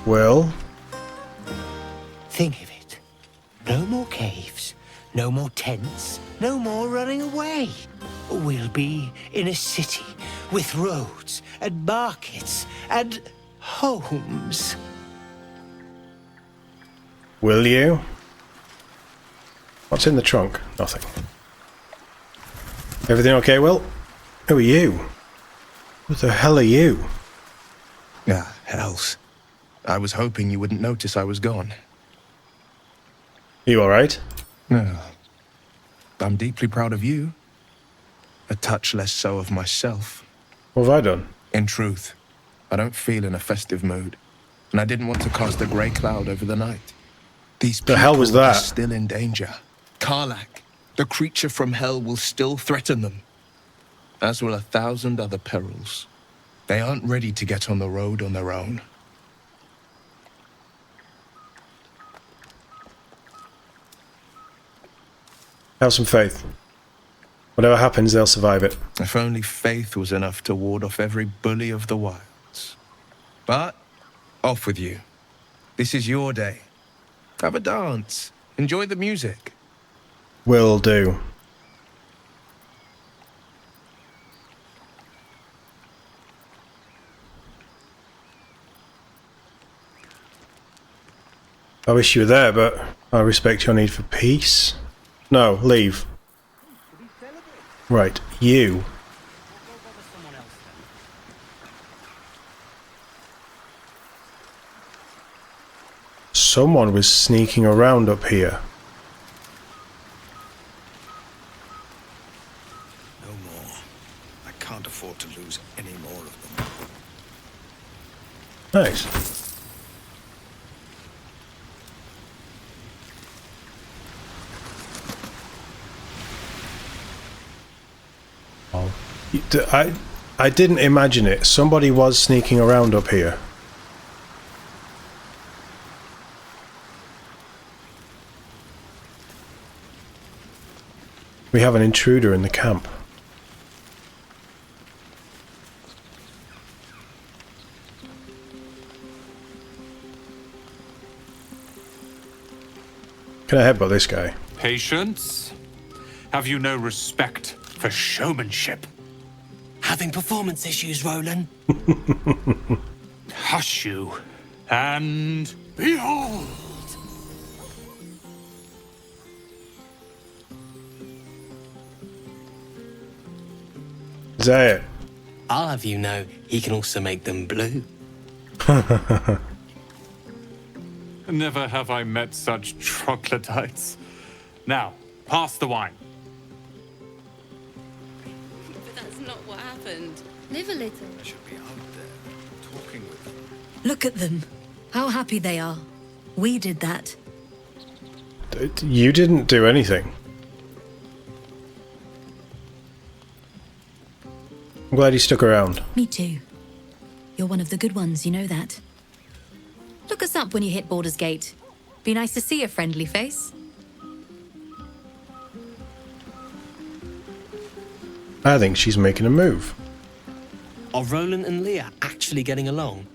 Well? Think of it. No more caves, no more tents, no more running away. We'll be in a city with roads and markets and homes. Will you? What's in the trunk? Nothing. Everything okay, Will? Who are you? Who the hell are you? Ah, hells. I was hoping you wouldn't notice I was gone. You alright? No. I'm deeply proud of you. A touch less so of myself. What have I done? In truth, I don't feel in a festive mood, and I didn't want to cast a grey cloud over the night. These The hell was people are that? still in danger. Karlach, the creature from hell, will still threaten them, as will 1,000 other perils. They aren't ready to get on the road on their own. Have some faith. Whatever happens, they'll survive it. If only faith was enough to ward off every bully of the wilds. But, off with you. This is your day. Have a dance. Enjoy the music. Will do. I wish you were there, but I respect your need for peace. No, leave. Right, you. Someone was sneaking around up here. No more. I can't afford to lose any more of them. Nice. I didn't imagine it. Somebody was sneaking around up here. We have an intruder in the camp. Can I headbutt this guy? Patience? Have you no respect for showmanship? Having performance issues, Roland? Hush you, and behold! Is that it? I'll have you know, he can also make them blue. Never have I met such troglodytes. Now, pass the wine. But that's not what happened. Live a little. I should be out there, talking with them. Look at them. How happy they are. We did that. You didn't do anything. I'm glad you stuck around. Me too. You're one of the good ones, you know that. Look us up when you hit Baldur's Gate. Be nice to see a friendly face. I think she's making a move. Are Roland and Leah actually getting along?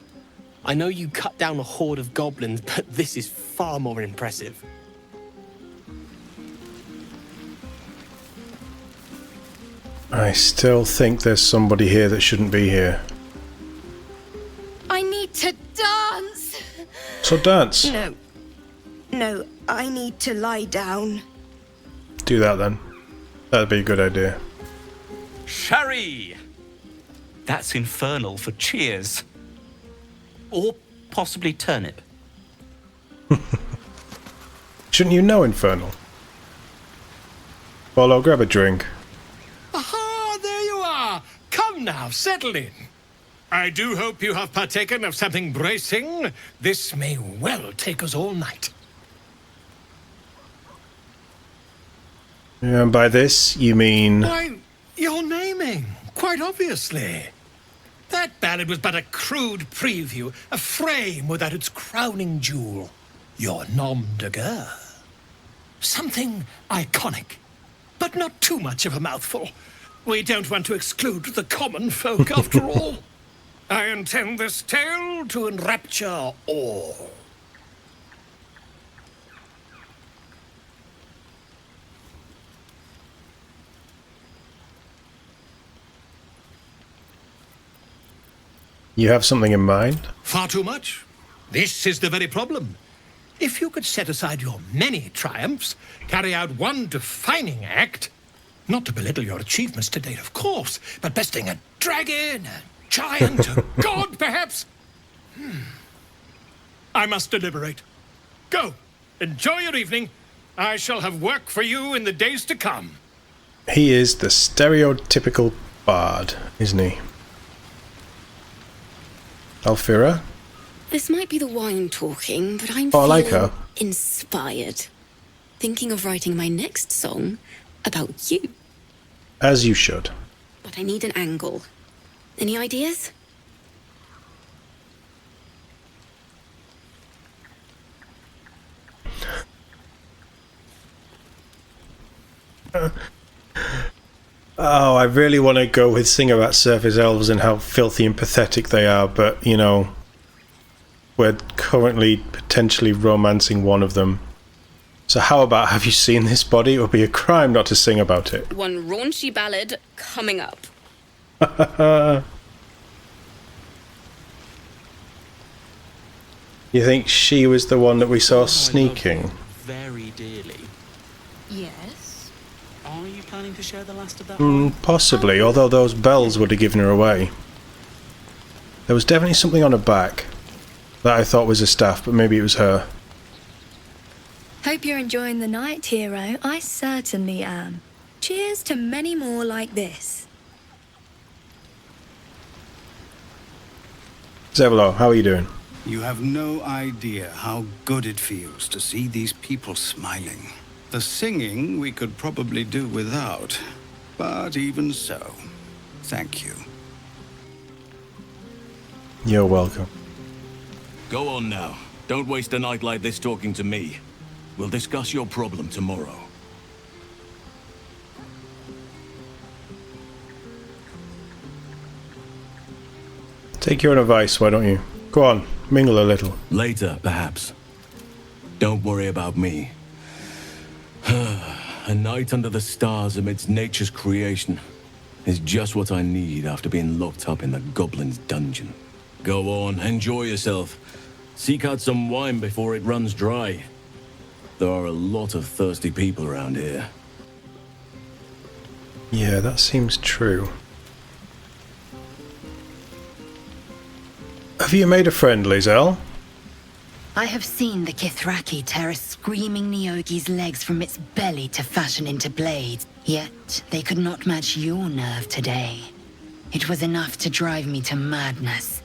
I know you cut down a horde of goblins, but this is far more impressive. I still think there's somebody here that shouldn't be here. I need to dance! So dance. No, I need to lie down. Do that then. That'd be a good idea. Sherry! That's infernal for cheers. Or possibly turnip. Shouldn't you know Infernal? Well, I'll grab a drink. Aha, there you are. Come now, settle in. I do hope you have partaken of something bracing. This may well take us all night. And by this, you mean... Why, you're naming, quite obviously. That ballad was but a crude preview, a frame without its crowning jewel. Your nom de guerre. Something iconic, but not too much of a mouthful. We don't want to exclude the common folk, after all. I intend this tale to enrapture all. You have something in mind? Far too much. This is the very problem. If you could set aside your many triumphs, carry out one defining act, not to belittle your achievements to date, of course, but besting a dragon, a giant, a god, perhaps. I must deliberate. Go. Enjoy your evening. I shall have work for you in the days to come. He is the stereotypical bard, isn't he? Alfira? This might be the wine talking, but I'm Oh, I like feeling her. inspired. Thinking of writing my next song about you. As you should. But I need an angle. Any ideas? Oh, I really want to go with sing about surface elves and how filthy and pathetic they are, but, you know, we're currently potentially romancing one of them. So how about, have you seen this body? It would be a crime not to sing about it. One raunchy ballad coming up. You think she was the one that we saw sneaking? Very dearly. Yes. Are you planning to share the last of that? Possibly, although those bells would have given her away. There was definitely something on her back that I thought was a staff, but maybe it was her. Hope you're enjoying the night, hero. I certainly am. Cheers to many more like this. Zevalo, how are you doing? You have no idea how good it feels to see these people smiling. The singing we could probably do without, but even so, thank you. You're welcome. Go on now. Don't waste a night like this talking to me. We'll discuss your problem tomorrow. Take your own advice, why don't you? Go on, mingle a little. Later, perhaps. Don't worry about me. A night under the stars amidst nature's creation is just what I need after being locked up in the goblin's dungeon. Go on, enjoy yourself. Seek out some wine before it runs dry. There are a lot of thirsty people around here. Yeah, that seems true. Have you made a friend, Lizelle? I have seen the Kithraki tear a screaming Neogi's legs from its belly to fashion into blades. Yet, they could not match your nerve today. It was enough to drive me to madness.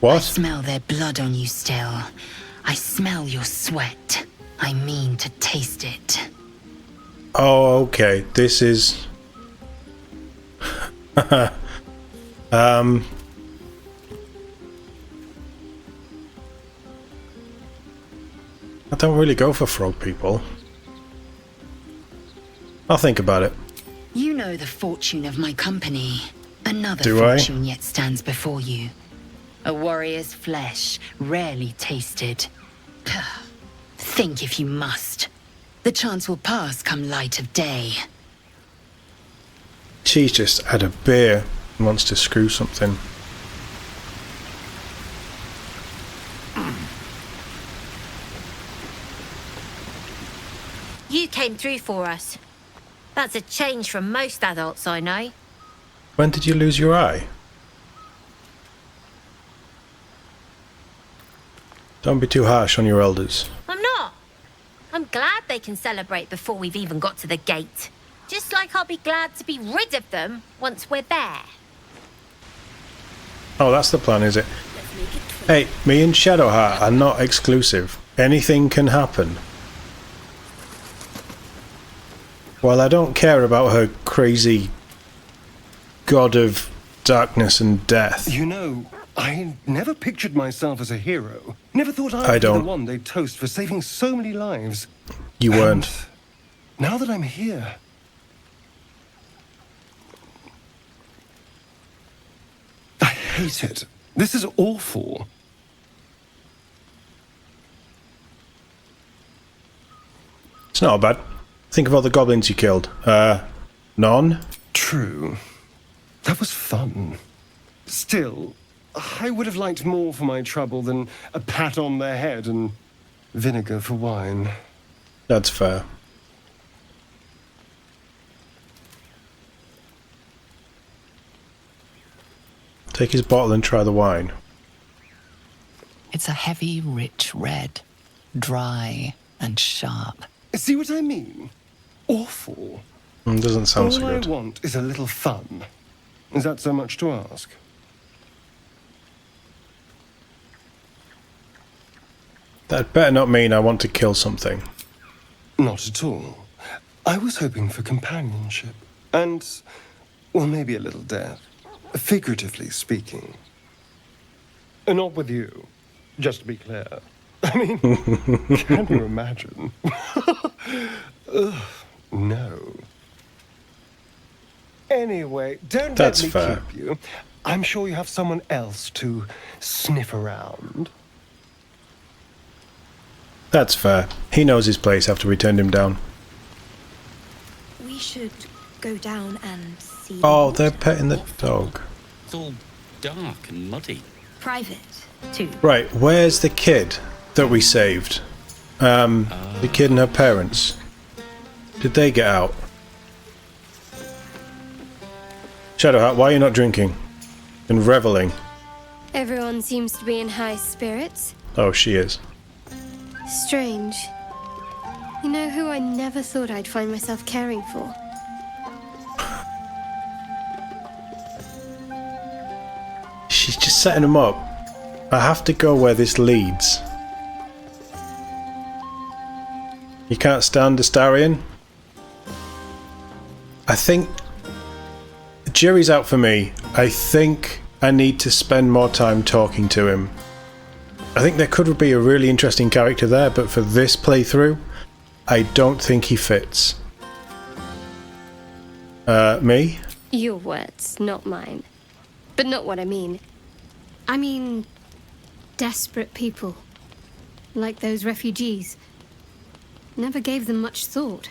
What? I smell their blood on you still. I smell your sweat. I mean to taste it. Oh, okay. This is... I don't really go for frog people. I'll think about it. You know the fortune of my company. Another Do I? fortune yet stands before you. A warrior's flesh, rarely tasted. Think if you must. The chance will pass come light of day. She's just had a beer and wants to screw something. You came through for us. That's a change from most adults I know. When did you lose your eye? Don't be too harsh on your elders. I'm not. I'm glad they can celebrate before we've even got to the gate. Just like I'll be glad to be rid of them once we're there. Oh, that's the plan, is it? Hey, me and Shadowheart are not exclusive. Anything can happen. While I don't care about her crazy god of darkness and death. You know, I never pictured myself as a hero. Never thought I I'd be don't. the one they'd toast for saving so many lives. You weren't. Now that I'm here... hate it. This is awful. It's not bad. Think of all the goblins you killed. None? True. That was fun. Still, I would have liked more for my trouble than a pat on the head and vinegar for wine. That's fair. Take his bottle and try the wine. It's a heavy, rich red. Dry and sharp. See what I mean? Awful. Doesn't sound so All good. I want is a little fun. Is that so much to ask? That better not mean I want to kill something. Not at all. I was hoping for companionship. And, well, maybe a little death. Figuratively speaking. Not with you, just to be clear. I mean, can you imagine? Ugh, no. Anyway, don't That's let me fair. keep you. I'm sure you have someone else to sniff around. That's fair. He knows his place after we turned him down. We should go down and see. Oh, they're petting the dog. It's all dark and muddy. Private, too. Right, where's the kid that we saved? The kid and her parents. Did they get out? Shadowheart, why are you not drinking? And reveling. Everyone seems to be in high spirits. Oh, she is. Strange. You know who I never thought I'd find myself caring for? She's just setting him up. I have to go where this leads. You can't stand Astarion? I think the jury's out for me. I think I need to spend more time talking to him. I think there could be a really interesting character there, but for this playthrough, I don't think he fits. Me? Your words, not mine. But not what I mean. I mean, desperate people. Like those refugees. Never gave them much thought.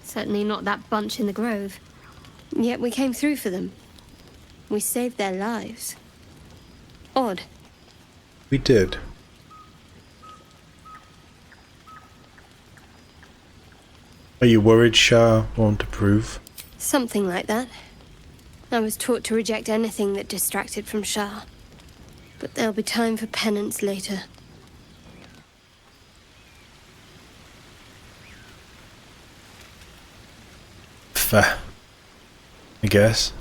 Certainly not that bunch in the grove. Yet we came through for them. We saved their lives. Odd. We did. Are you worried Shah won't approve? Something like that. I was taught to reject anything that distracted from Shah. But there'll be time for penance later. Fair. I guess.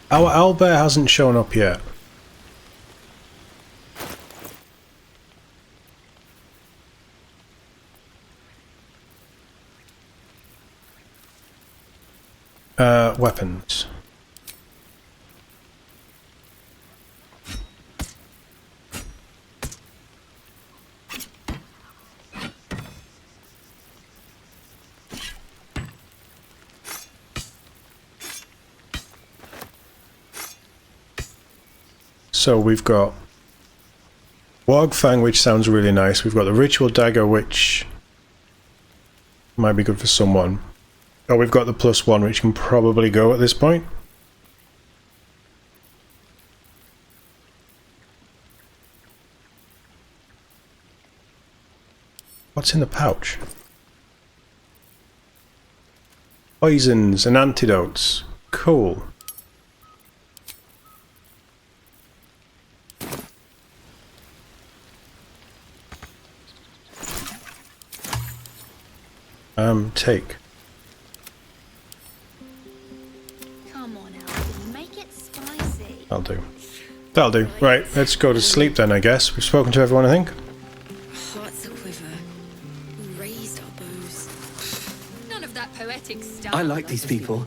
Our owlbear hasn't shown up yet. Weapons. So we've got Wargfang, which sounds really nice. We've got the Ritual Dagger, which might be good for someone. Oh, we've got the +1, which can probably go at this point. What's in the pouch? Poisons and antidotes. Cool. Take. Come on, Alfie, make it spicy. That'll do. That'll do. Right, let's go to sleep then, I guess. We've spoken to everyone, I think. Hearts a quiver. We raised our bows. None of that poetic stuff. I like these people.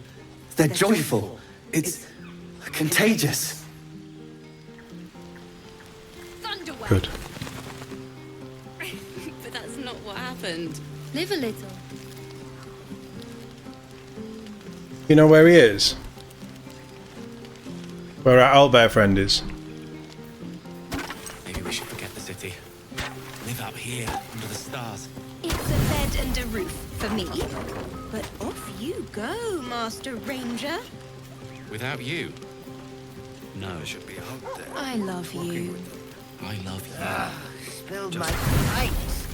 They're joyful. It's contagious. Thunderwell. Good. But that's not what happened. Live a little. You know where he is? Where our owlbear friend is? Maybe we should forget the city. Live out here, under the stars. It's a bed and a roof for me. But off you go, Master Ranger. Without you? No. I should be out there. I love you. I love you. Spilled my pipes.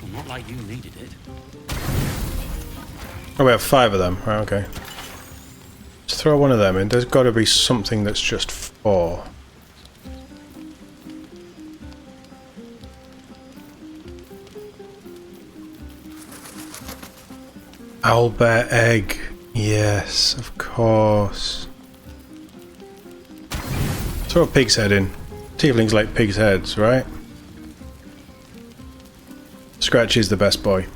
Well, not like you needed it. Oh, we have 5 of them. Right, okay. Let's throw one of them in. There's got to be something that's just 4. Owlbear egg. Yes, of course. Throw a pig's head in. Tieflings like pig's heads, right? Scratchy is the best boy.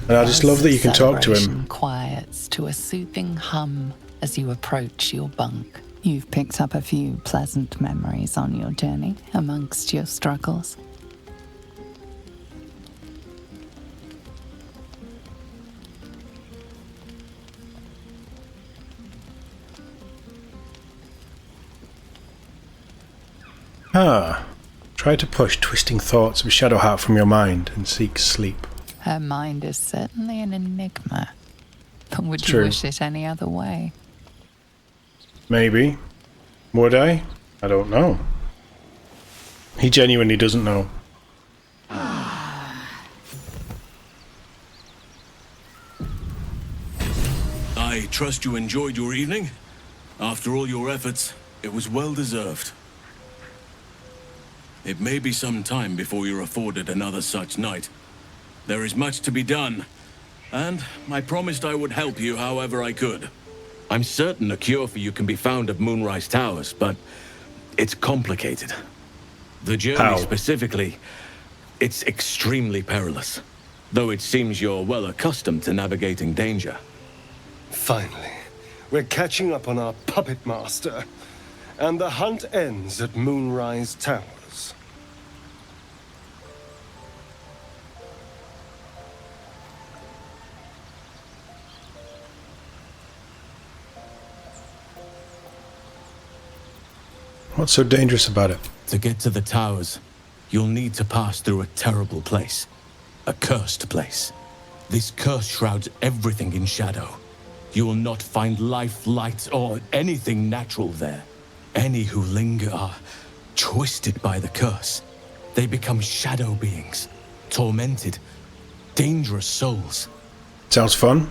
And I just love that you can talk to him. Celebration quiets to a soothing hum as you approach your bunk. You've picked up a few pleasant memories on your journey amongst your struggles. Try to push twisting thoughts of Shadowheart from your mind and seek sleep. Her mind is certainly an enigma. But would you True. wish it any other way? Maybe. Would I? I don't know. He genuinely doesn't know. I trust you enjoyed your evening. After all your efforts, it was well deserved. It may be some time before you're afforded another such night. There is much to be done, and I promised I would help you however I could. I'm certain a cure for you can be found at Moonrise Towers, but it's complicated. The journey How? specifically, it's extremely perilous, though it seems you're well accustomed to navigating danger. Finally, we're catching up on our puppet master, and the hunt ends at Moonrise Towers. What's so dangerous about it? To get to the towers, you'll need to pass through a terrible place. A cursed place. This curse shrouds everything in shadow. You will not find life, light, or anything natural there. Any who linger are twisted by the curse. They become shadow beings, tormented, dangerous souls. Sounds fun.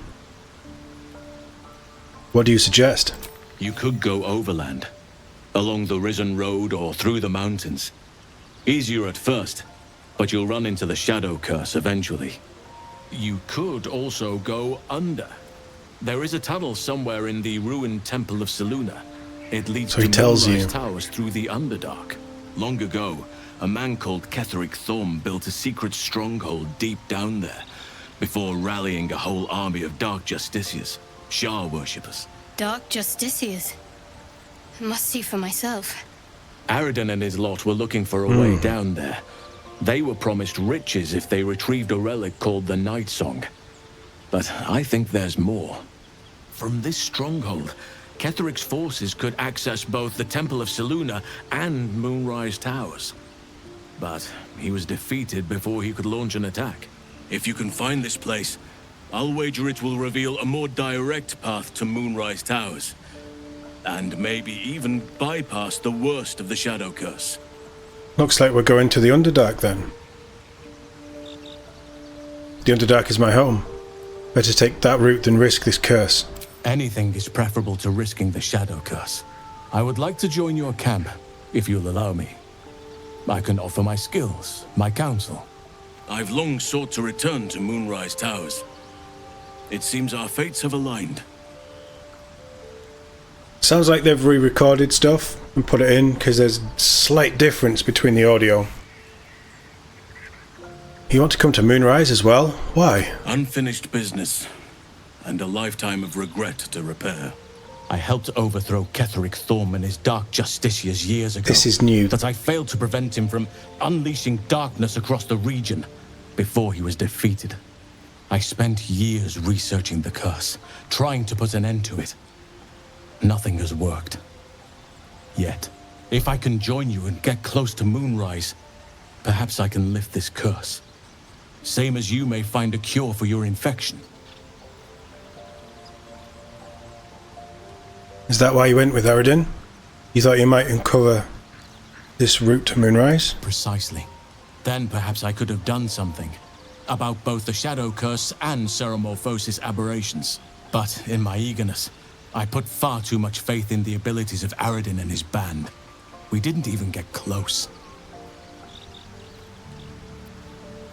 What do you suggest? You could go overland, along the Risen Road or through the mountains. Easier at first, but you'll run into the shadow curse eventually. You could also go under. There is a tunnel somewhere in the ruined Temple of Selûne. It leads So he to tells Moonrise you. Towers through the Underdark. Long ago, a man called Ketheric Thorm built a secret stronghold deep down there, before rallying a whole army of Dark Justiciars, Shah worshippers. Dark Justiciars. Must see for myself. Aridon and his lot were looking for a way down there. They were promised riches if they retrieved a relic called the Night Song. But I think there's more. From this stronghold, Ketheric's forces could access both the Temple of Selûne and Moonrise Towers. But he was defeated before he could launch an attack. If you can find this place, I'll wager it will reveal a more direct path to Moonrise Towers. And maybe even bypass the worst of the Shadow Curse. Looks like we're going to the Underdark then. The Underdark is my home. Better take that route than risk this curse. Anything is preferable to risking the Shadow Curse. I would like to join your camp, if you'll allow me. I can offer my skills, my counsel. I've long sought to return to Moonrise Towers. It seems our fates have aligned. Sounds like they've re-recorded stuff and put it in, because there's slight difference between the audio. You want to come to Moonrise as well? Why? Unfinished business, and a lifetime of regret to repair. I helped overthrow Ketheric Thorm and his Dark Justiciars years ago. This is new. But I failed to prevent him from unleashing darkness across the region before he was defeated. I spent years researching the curse, trying to put an end to it. Nothing has worked. Yet, if I can join you and get close to Moonrise, perhaps I can lift this curse. Same as you may find a cure for your infection. Is that why you went with Aradin? You thought you might uncover this route to Moonrise? Precisely. Then perhaps I could have done something about both the Shadow Curse and Ceramorphosis aberrations. But in my eagerness, I put far too much faith in the abilities of Aradin and his band. We didn't even get close.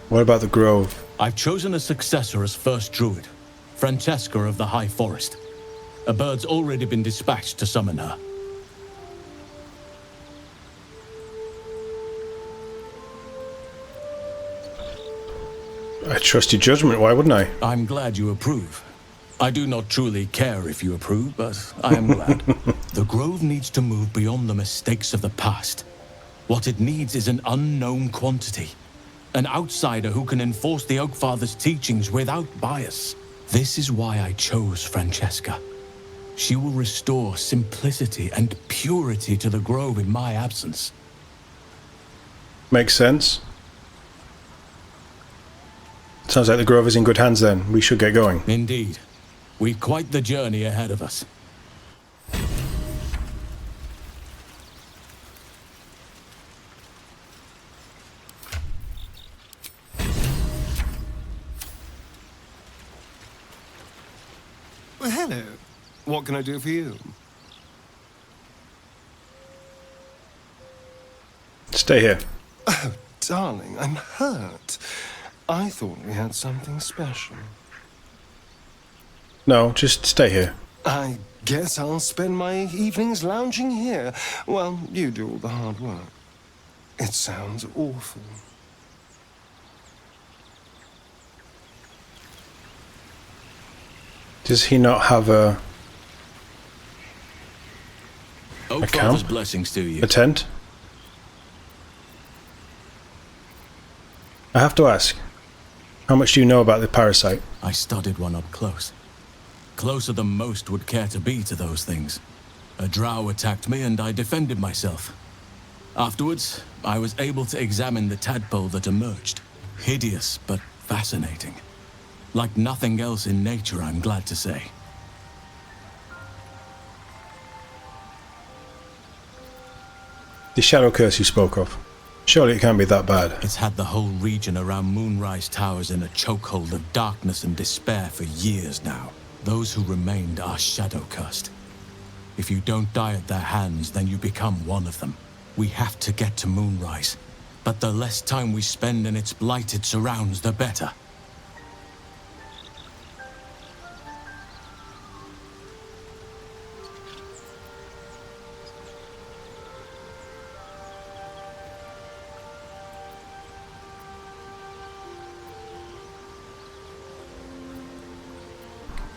What about the Grove? I've chosen a successor as first druid, Francesca of the High Forest. A bird's already been dispatched to summon her. I trust your judgment, why wouldn't I? I'm glad you approve. I do not truly care if you approve, but I am glad. The Grove needs to move beyond the mistakes of the past. What it needs is an unknown quantity. An outsider who can enforce the Oakfather's teachings without bias. This is why I chose Francesca. She will restore simplicity and purity to the Grove in my absence. Makes sense. Sounds like the Grove is in good hands then. We should get going. Indeed. We've quite the journey ahead of us. Well, hello. What can I do for you? Stay here. Oh, darling, I'm hurt. I thought we had something special. No, just stay here. I guess I'll spend my evenings lounging here while you do all the hard work. It sounds awful. Does he not have a Oakfather's blessings to you. A tent? I have to ask, how much do you know about the parasite? I studied one up close. Closer than most would care to be to those things. A drow attacked me and I defended myself. Afterwards, I was able to examine the tadpole that emerged. Hideous, but fascinating. Like nothing else in nature, I'm glad to say. The shadow curse you spoke of. Surely it can't be that bad. It's had the whole region around Moonrise Towers in a chokehold of darkness and despair for years now. Those who remained are shadow cursed. If you don't die at their hands, then you become one of them. We have to get to Moonrise, but the less time we spend in its blighted surrounds, the better.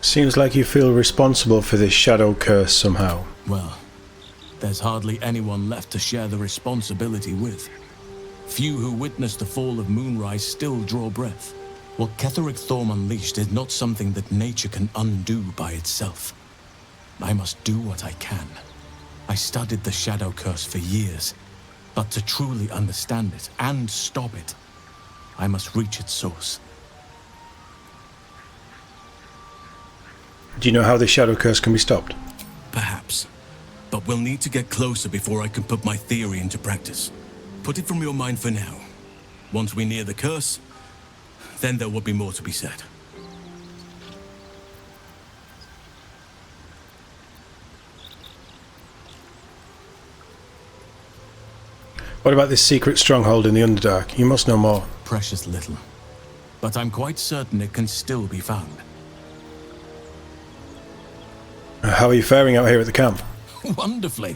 Seems like you feel responsible for this shadow curse somehow. Well, there's hardly anyone left to share the responsibility with. Few who witnessed the fall of Moonrise still draw breath. What Ketheric Thorm unleashed is not something that nature can undo by itself. I must do what I can. I studied the shadow curse for years, but to truly understand it and stop it, I must reach its source. Do you know how the shadow curse can be stopped? Perhaps. But we'll need to get closer before I can put my theory into practice. Put it from your mind for now. Once we near the curse, then there will be more to be said. What about this secret stronghold in the Underdark? You must know more. Precious little. But I'm quite certain it can still be found. How are you faring out here at the camp? Wonderfully.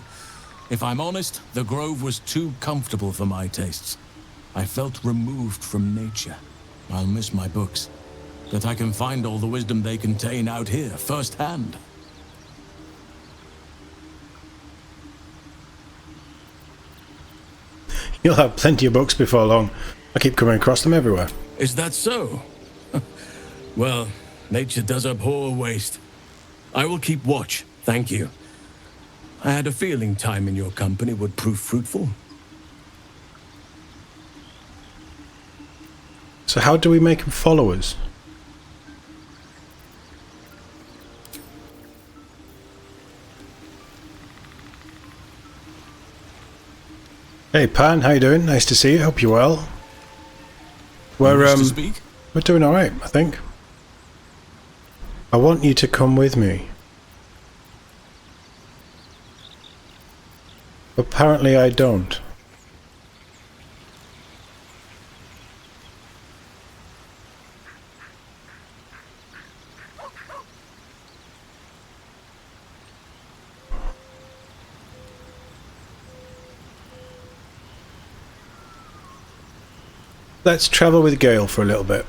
If I'm honest, the Grove was too comfortable for my tastes. I felt removed from nature. I'll miss my books, but I can find all the wisdom they contain out here firsthand. You'll have plenty of books before long. I keep coming across them everywhere. Is that so? Well, nature does abhor waste. I will keep watch, thank you. I had a feeling time in your company would prove fruitful. So how do we make them followers? Hey Pan, how you doing? Nice to see you. Hope you're well. We're doing all right, I think. I want you to come with me. Apparently I don't. Let's travel with Gale for a little bit.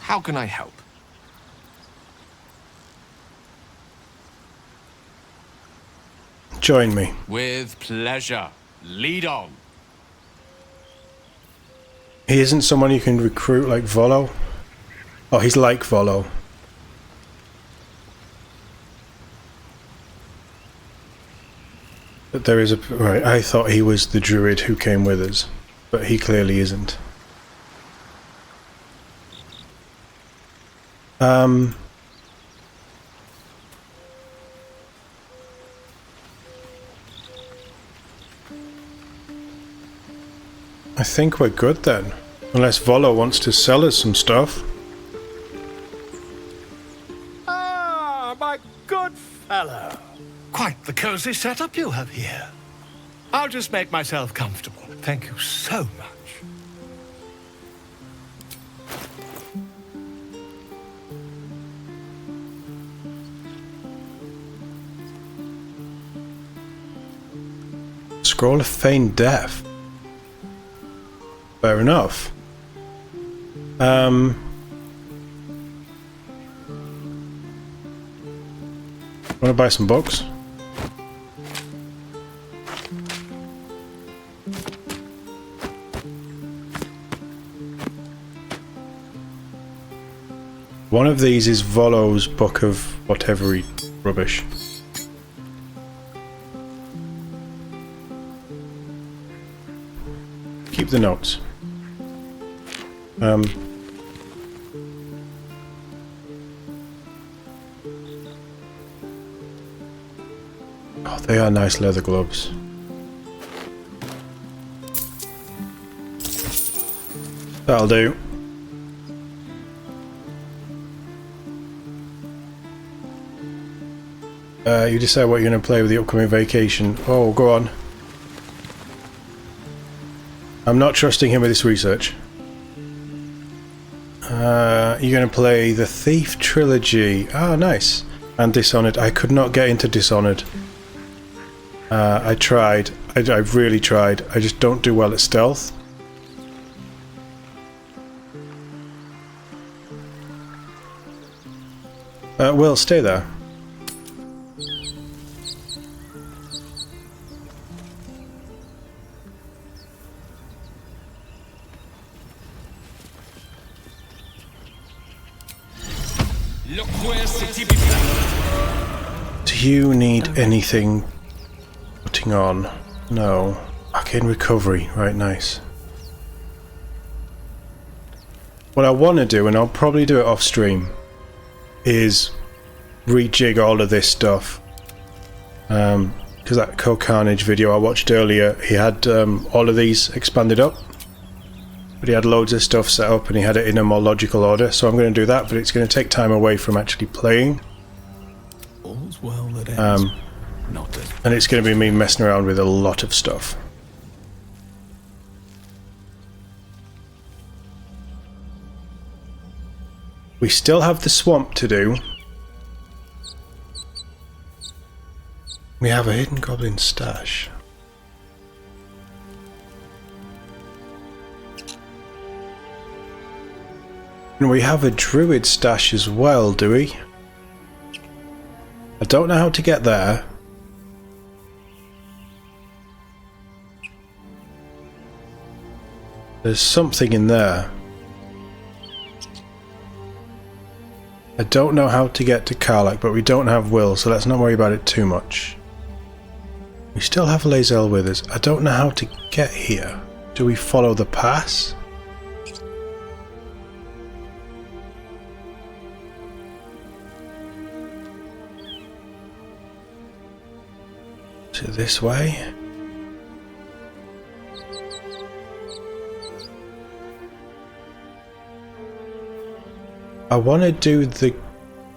How can I help? Join me. With pleasure. Lead on. He isn't someone you can recruit like Volo. Oh, he's like Volo. But there is a... Right, I thought he was the druid who came with us. But he clearly isn't. I think we're good then. Unless Volo wants to sell us some stuff. Ah, my good fellow. Quite the cozy setup you have here. I'll just make myself comfortable. Thank you so much. Scroll of Feigned Death. Fair enough. Wanna buy some books? One of these is Volo's book of whatever rubbish. Keep the notes. Oh, they are nice leather gloves. That'll do. You decide what you're going to play with the upcoming vacation. Oh, go on. I'm not trusting him with this research. You're going to play the Thief Trilogy. Oh, nice. And Dishonored. I could not get into Dishonored. I tried. I really tried. I just don't do well at stealth. Will, stay there. Do you need anything putting on? No. Back in recovery. Right, nice. What I want to do, and I'll probably do it off stream, is rejig all of this stuff. Because that Co-Carnage video I watched earlier, he had all of these expanded up. But he had loads of stuff set up and he had it in a more logical order. So I'm going to do that, but it's going to take time away from actually playing. All's well that ends. And it's going to be me messing around with a lot of stuff. We still have the swamp to do. We have a hidden goblin stash. And we have a druid stash as well, do we? I don't know how to get there. There's something in there. I don't know how to get to Karlach, but we don't have Will, so let's not worry about it too much. We still have Lae'zel with us. I don't know how to get here. Do we follow the pass? Is it this way? I want to do the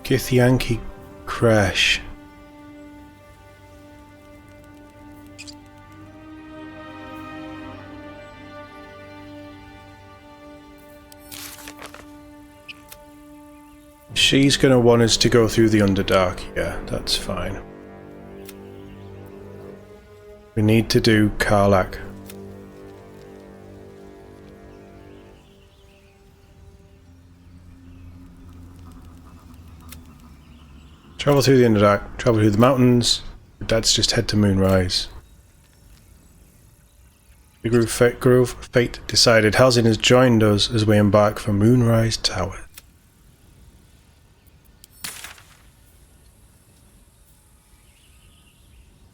Githyanki crash. She's going to want us to go through the Underdark. Yeah, that's fine. We need to do Karlach. Travel through the Underdark, travel through the mountains. Let's just head to Moonrise. The Grove Fate decided. Halsin has joined us as we embark for Moonrise Tower.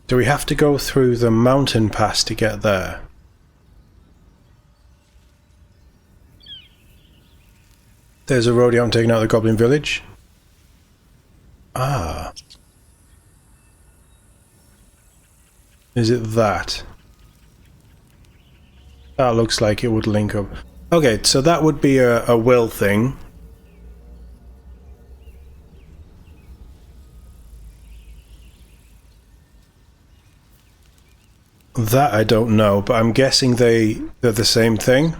Do we have to go through the mountain pass to get there? There's a rodeo I'm taking out of the Goblin Village. Ah. Is it that? That looks like it would link up. Okay, so that would be a will thing. That I don't know, but I'm guessing they're the same thing.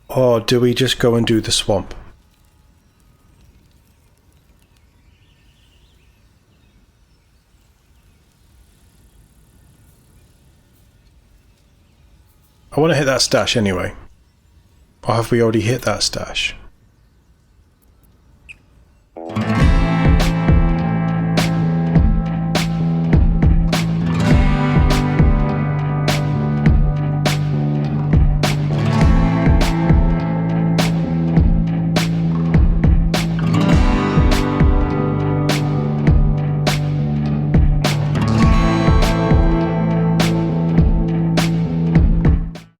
Or do we just go and do the swamp? I want to hit that stash anyway. Or have we already hit that stash?